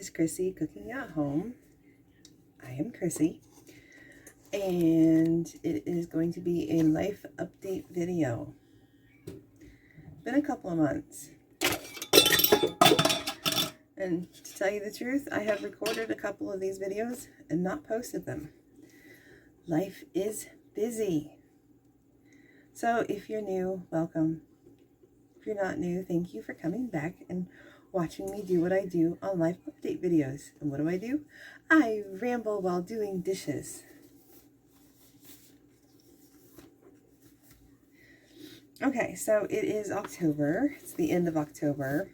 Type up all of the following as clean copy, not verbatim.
is Chrissy Cooking at Home. I am Chrissy, and it is going to be a life update video. Been a couple of months, and to tell you the truth, I have recorded a couple of these videos and not posted them. Life is busy. So if you're new, welcome. If you're not new, thank you for coming back and watching me do what I do on life update videos. And what do? I ramble while doing dishes. Okay, so it is October. It's the end of October.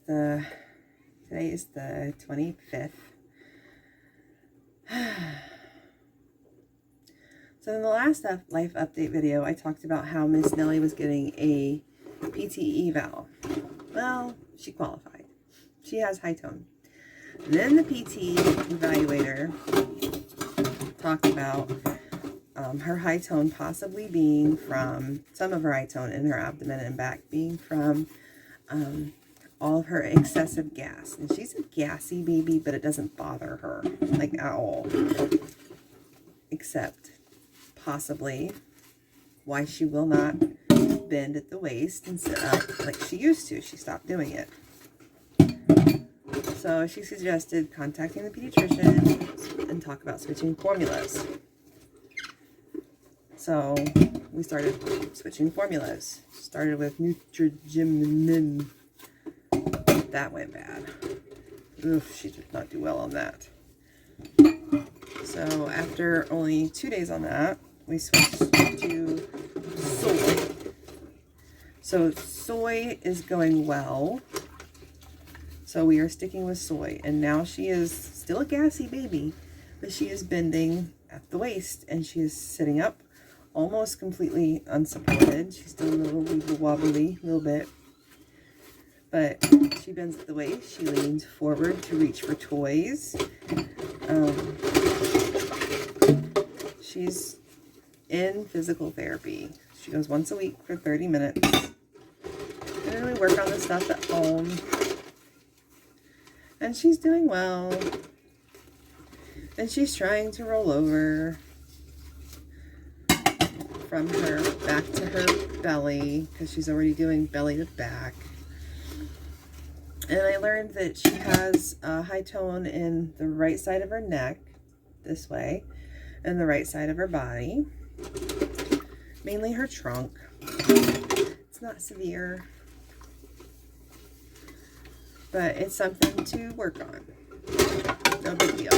Today is the 25th. So in the last life update video, I talked about how Miss Nellie was getting a PT eval. Well, she qualified. She has high tone. And then the PT evaluator talked about her high tone possibly being from, some of her high tone in her abdomen and back being from all of her excessive gas. And she's a gassy baby, but it doesn't bother her, like, at all. Except possibly why she will not bend at the waist and sit up like she used to. She stopped doing it. So she suggested contacting the pediatrician and talk about switching formulas. So we started switching formulas. Started with Nutrigemin. That went bad. Oof, she did not do well on that. So after only 2 days on that, we switched to soy. So soy is going well. So we are sticking with soy. And now she is still a gassy baby, but she is bending at the waist and she is sitting up almost completely unsupported. She's still a little wobbly, a little bit. But she bends at the waist. She leans forward to reach for toys. She's in physical therapy. She goes once a week for 30 minutes. And then we work on the stuff at home. And she's doing well. And she's trying to roll over from her back to her belly, because she's already doing belly to back. And I learned that she has a high tone in the right side of her neck, this way, and the right side of her body, mainly her trunk. It's not severe, but it's something to work on. No big deal.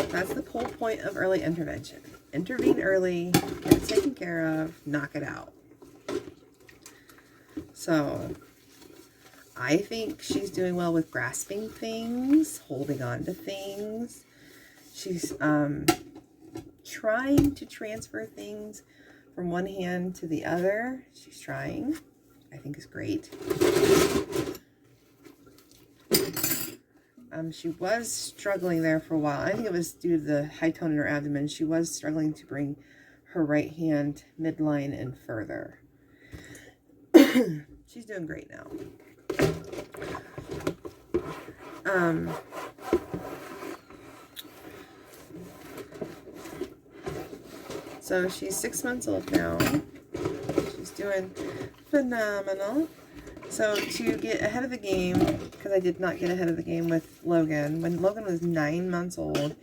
That's the whole point of early intervention. Intervene early, get it taken care of, knock it out. So I think she's doing well with grasping things, holding on to things. She's trying to transfer things from one hand to the other. She's trying. I think is great. She was struggling there for a while. I think it was due to the high tone in her abdomen. She was struggling to bring her right hand midline and further. She's doing great now. So she's 6 months old now. She's doing phenomenal. So to get ahead of the game, because I did not get ahead of the game with Logan, when Logan was 9 months old,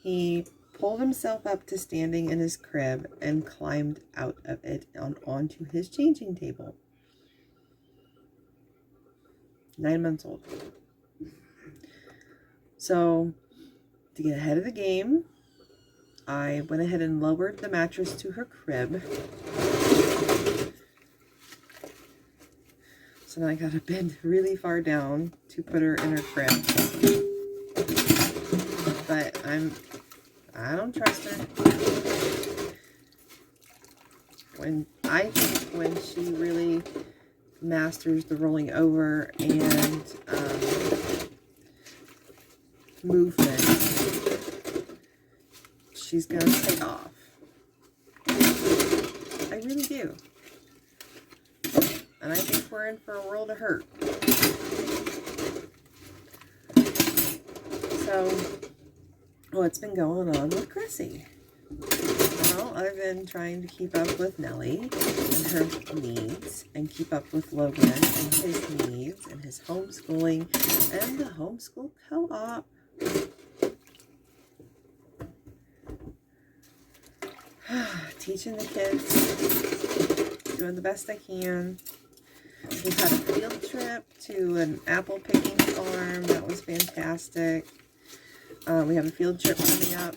he pulled himself up to standing in his crib and climbed out of it onto his changing table. 9 months old. So to get ahead of the game, I went ahead and lowered the mattress to her crib. So now I gotta bend really far down to put her in her crib. But I don't trust her. I think when she really masters the rolling over and movement, she's gonna take off. I really do. And I think we're in for a world of hurt. So, what's been going on with Chrissy? Well, I've been trying to keep up with Nellie and her needs, and keep up with Logan and his needs, and his homeschooling, and the homeschool co-op. Teaching the kids, doing the best I can. We've had a field trip to an apple picking farm. That was fantastic. We have a field trip coming up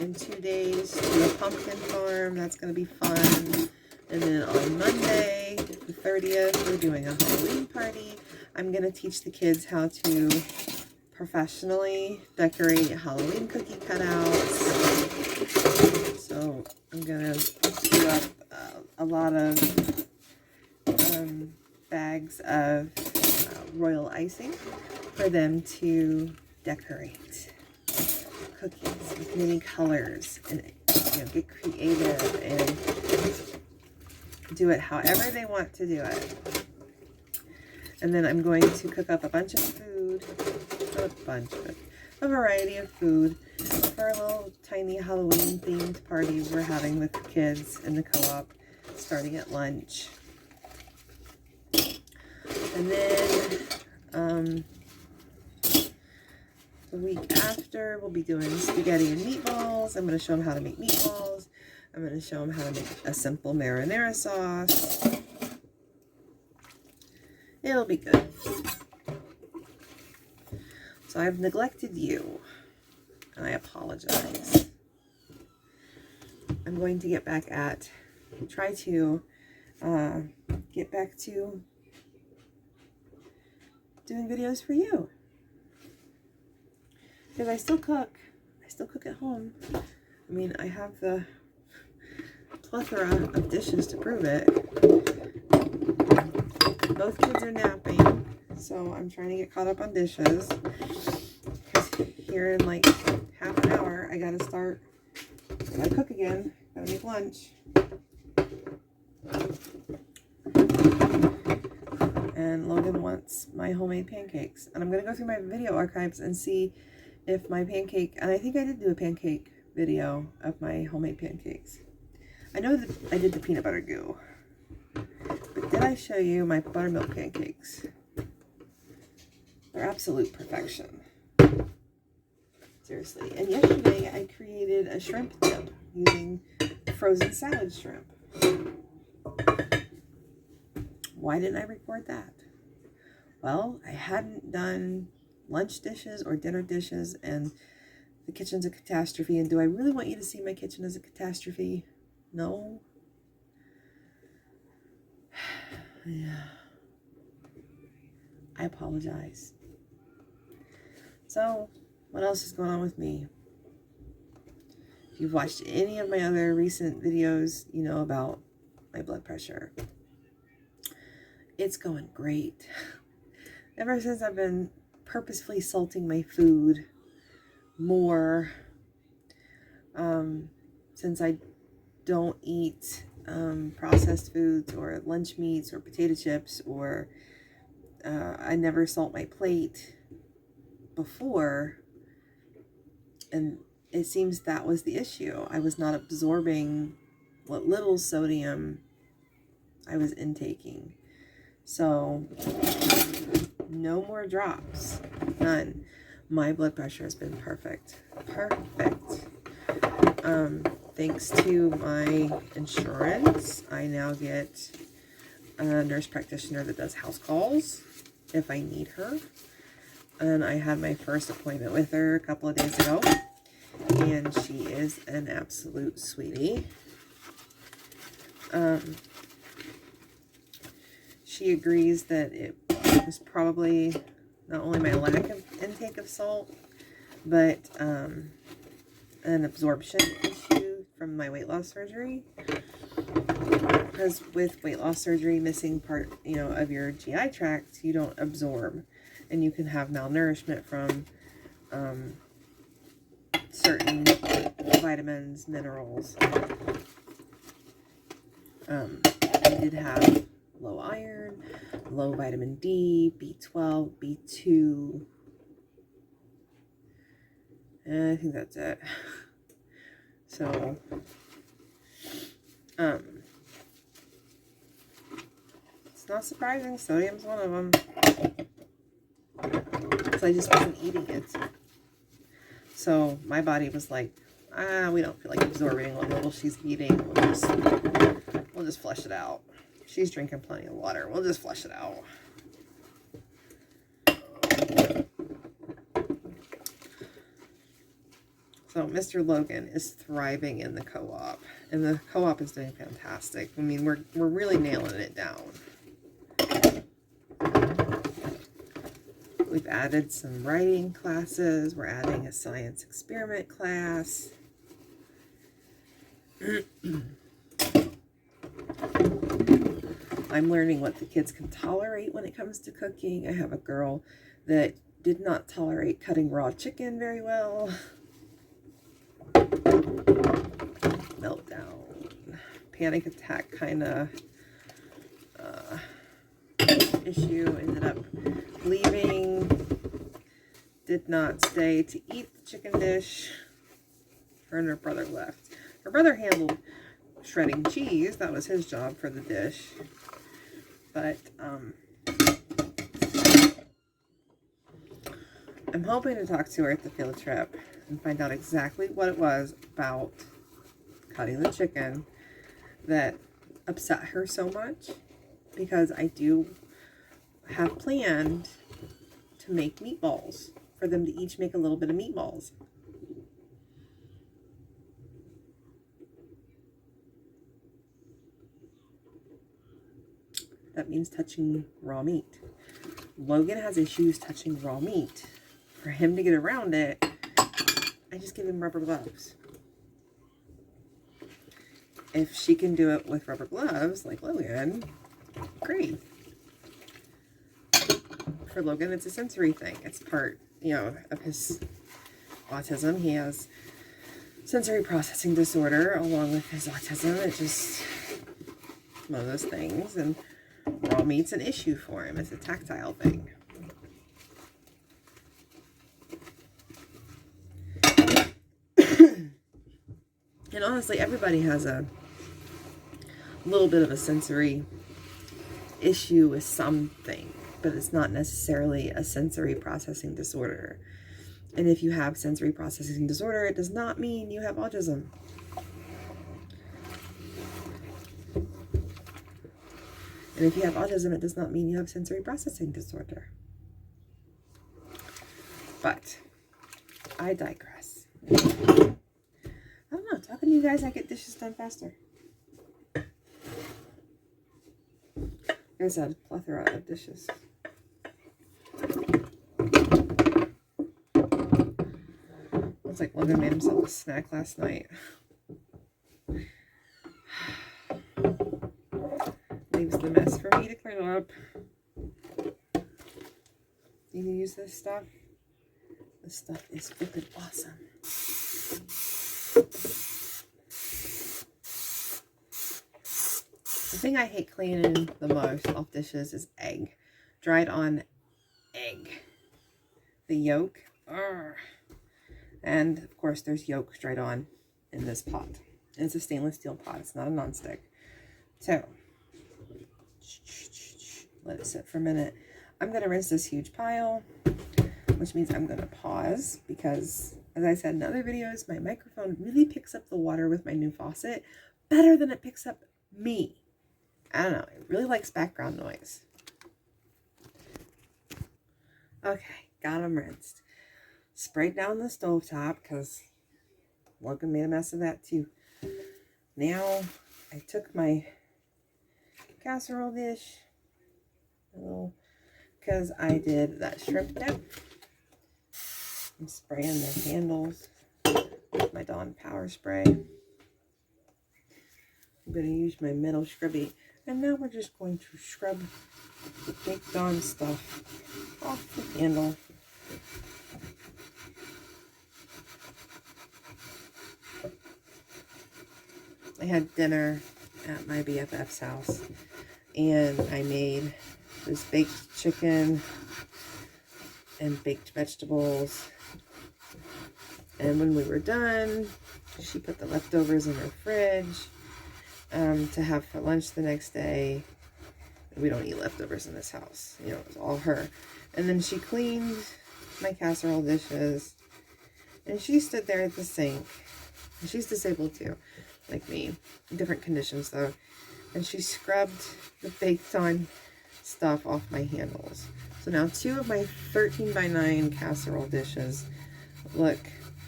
in 2 days to a pumpkin farm. That's going to be fun. And then on Monday, the 30th, we're doing a Halloween party. I'm going to teach the kids how to professionally decorate Halloween cookie cutouts. So I'm going to do up a lot of bags of royal icing for them to decorate cookies with many colors, and get creative and do it however they want to do it. And then I'm going to cook up a bunch of food, a variety of food for a little tiny Halloween themed party we're having with the kids in the co-op starting at lunch. And then the week after, we'll be doing spaghetti and meatballs. I'm going to show them how to make meatballs. I'm going to show them how to make a simple marinara sauce. It'll be good. So I've neglected you, and I apologize. I'm going to get back at, try to get back to doing videos for you. Because I still cook at home. I mean, I have the plethora of dishes to prove it. Both kids are napping, so I'm trying to get caught up on dishes. Because here in like half an hour, I gotta cook again, gotta make lunch. And Logan wants my homemade pancakes. And I'm gonna go through my video archives and see if my pancake, and I think I did do a pancake video of my homemade pancakes. I know that I did the peanut butter goo, but did I show you my buttermilk pancakes? They're absolute perfection. Seriously. And yesterday I created a shrimp dip using frozen salad shrimp. Why didn't I record that? Well, I hadn't done lunch dishes or dinner dishes, and the kitchen's a catastrophe. And do I really want you to see my kitchen as a catastrophe? No. Yeah. I apologize. So, what else is going on with me? If you've watched any of my other recent videos, you know about my blood pressure. It's going great. Ever since I've been purposefully salting my food more, since I don't eat processed foods or lunch meats or potato chips, or I never salt my plate before, and it seems that was the issue. I was not absorbing what little sodium I was intaking. So no more drops, none. My blood pressure has been perfect. Thanks to my insurance, I now get a nurse practitioner that does house calls if I need her. And I had my first appointment with her a couple of days ago, and she is an absolute sweetie. She agrees that it was probably not only my lack of intake of salt, but an absorption issue from my weight loss surgery. Because with weight loss surgery, missing part, of your GI tract, you don't absorb, and you can have malnourishment from certain vitamins, minerals. I did have low iron, low vitamin D, B12, B2, And I think that's it. So, it's not surprising. Sodium's one of them. So I just wasn't eating it. So my body was like, we don't feel like absorbing what little she's eating. We'll just flush it out. She's drinking plenty of water. We'll just flush it out. So Mr. Logan is thriving in the co-op, and the co-op is doing fantastic. I mean, we're really nailing it down. We've added some writing classes. We're adding a science experiment class. I'm learning what the kids can tolerate when it comes to cooking. I have a girl that did not tolerate cutting raw chicken very well. Meltdown. Panic attack kind of issue. Ended up leaving. Did not stay to eat the chicken dish. Her and her brother left. Her brother handled shredding cheese. That was his job for the dish. But I'm hoping to talk to her at the field trip and find out exactly what it was about cutting the chicken that upset her so much, because I do have planned to make meatballs for them to each make a little bit of meatballs. That means touching raw meat. Logan has issues touching raw meat. For him to get around it, I just give him rubber gloves. If she can do it with rubber gloves, like Logan, great. For Logan, it's a sensory thing. It's part, of his autism. He has sensory processing disorder along with his autism. It's just one of those things. And raw meat's an issue for him. It's a tactile thing. And honestly, everybody has a little bit of a sensory issue with something, but it's not necessarily a sensory processing disorder. And if you have sensory processing disorder, it does not mean you have autism. And if you have autism, it does not mean you have sensory processing disorder. But I digress. I don't know, talking to you guys, I get dishes done faster. There's a plethora of dishes. Looks like Logan made himself a snack last night. Leaves the mess for me to clean up. You can use this stuff. This stuff is freaking awesome. The thing I hate cleaning the most off dishes is egg. Dried on egg. The yolk. Urgh. And of course there's yolk dried on in this pot. And it's a stainless steel pot. It's not a nonstick. So, let it sit for a minute. I'm going to rinse this huge pile, which means I'm going to pause because, as I said in other videos, my microphone really picks up the water with my new faucet better than it picks up me. I don't know. It really likes background noise. Okay, got them rinsed. Sprayed down the stovetop because Logan made a mess of that too. Now, I took my casserole dish, because I did that shrimp dip. I'm spraying the handles with my Dawn Power Spray. I'm going to use my metal scrubby. And now we're just going to scrub the Big Dawn stuff off the handle. I had dinner at my BFF's house, and I made this baked chicken and baked vegetables And when we were done, she put the leftovers in her fridge to have for lunch the next day. We don't eat leftovers in this house. You know, it was all her. And then she cleaned my casserole dishes. And she stood there at the sink. And she's disabled too, like me. Different conditions though. And she scrubbed the baked on stuff off my handles. So now 2 of my 13 by 9 casserole dishes look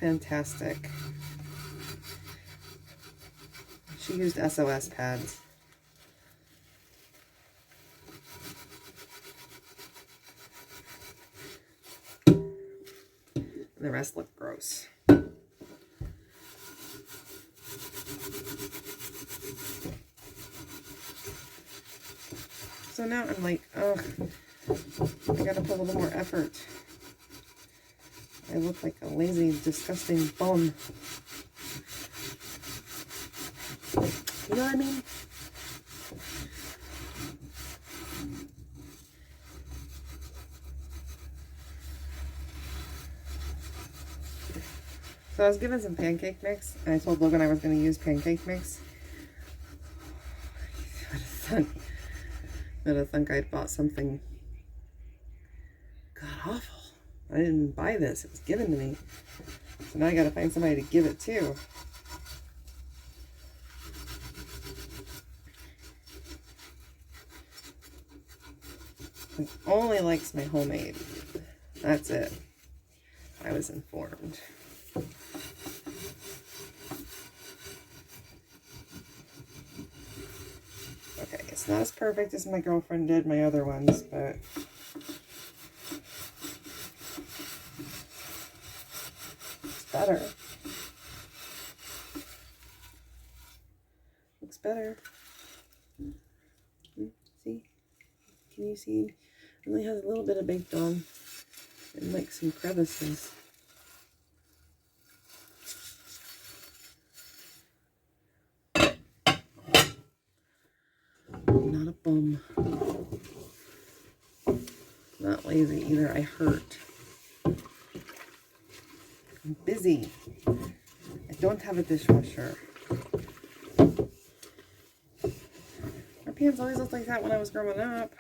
fantastic. She used SOS pads. The rest look gross. So now I'm like, oh, I gotta put a little more effort. I look like a lazy, disgusting bum. You know what I mean? So I was given some pancake mix, and I told Logan I was going to use pancake mix. I'd have thunk I'd bought something god awful. I didn't buy this. It was given to me. So now I got to find somebody to give it to. He only likes my homemade. That's it. I was informed. Okay, it's not as perfect as my girlfriend did my other ones, but it's better. Looks better. See? Can you see? It only has a little bit of baked on and like some crevices. Not a bum. Not lazy either. I hurt. I'm busy. I don't have a dishwasher. My pants always looked like that when I was growing up.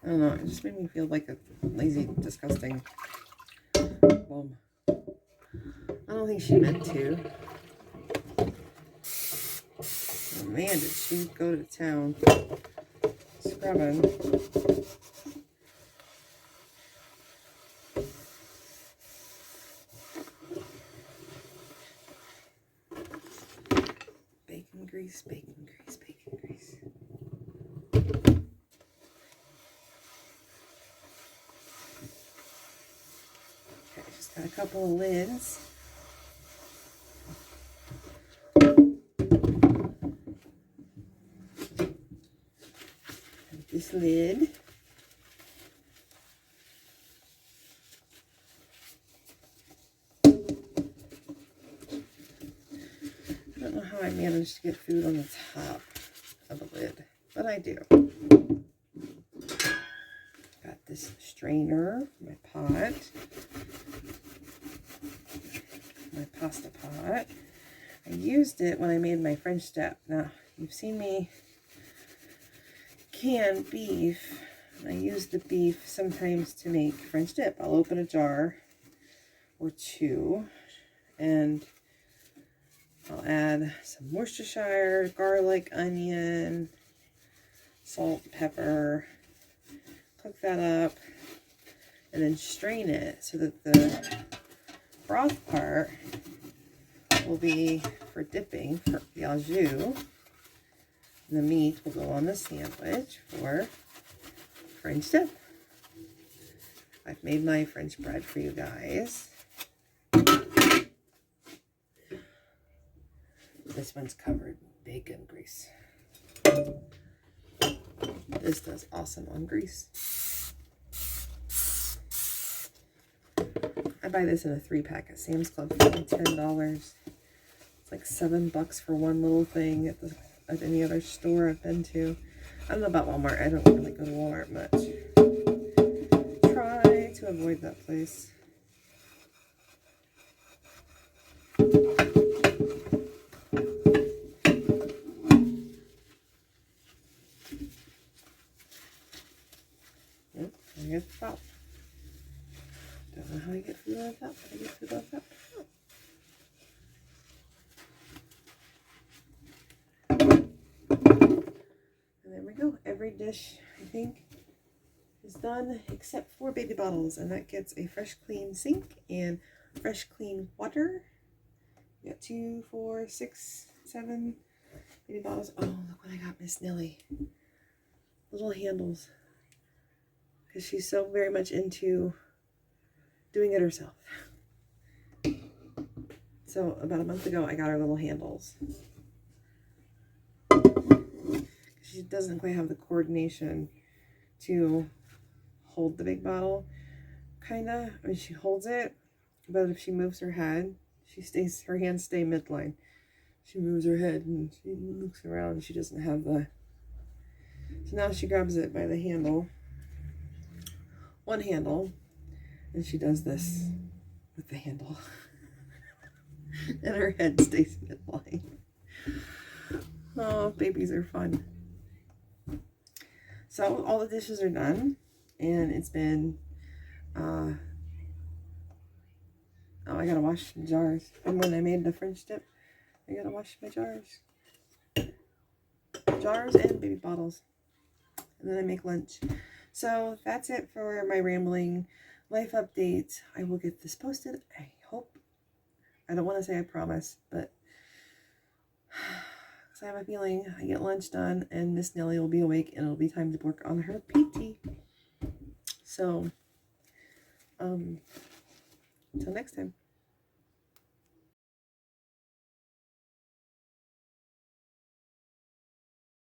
I don't know, it just made me feel like a lazy, disgusting bum. I don't think she meant to. Oh man, did she go to town scrubbing. Bacon grease, bacon grease, bacon grease. Okay, just got a couple of lids. This lid. I don't know how I managed to get food on the top of the lid, but I do. Got this strainer, my pot, my pasta pot. I used it when I made my French dip. Now, you've seen me can beef. I use the beef sometimes to make French dip. I'll open a jar or 2 and I'll add some Worcestershire, garlic, onion, salt, pepper, cook that up, and then strain it so that the broth part will be for dipping for the au jus. The meat will go on the sandwich for French dip. I've made my French bread for you guys. This one's covered in bacon grease. This does awesome on grease. I buy this in a 3-pack at Sam's Club for like $10. It's like $7 for one little thing at the at any other store I've been to. I don't know about Walmart. I don't really go to Walmart much. Try to avoid that place. Yep, I get the top. Don't know how I get food on top, but I get food on top. And there we go. Every dish, I think, is done except for baby bottles, and that gets a fresh, clean sink and fresh, clean water. We got 2, 4, 6, 7 baby bottles. Oh, look what I got Miss Nelly. Little handles, because she's so very much into doing it herself. So about a month ago, I got her little handles. She doesn't quite have the coordination to hold the big bottle, kinda. I mean, she holds it, but if she moves her head, her hands stay midline. She moves her head and she looks around. She doesn't have the. So now she grabs it by the handle, one handle, and she does this with the handle, and her head stays midline. Oh, babies are fun. So all the dishes are done, and it's been, oh, I gotta wash the jars. And when I made the French dip, I gotta wash my jars. Jars and baby bottles. And then I make lunch. So that's it for my rambling life update. I will get this posted, I hope. I don't want to say I promise, but I have a feeling I get lunch done and Miss Nelly will be awake and it'll be time to work on her PT. So, until next time.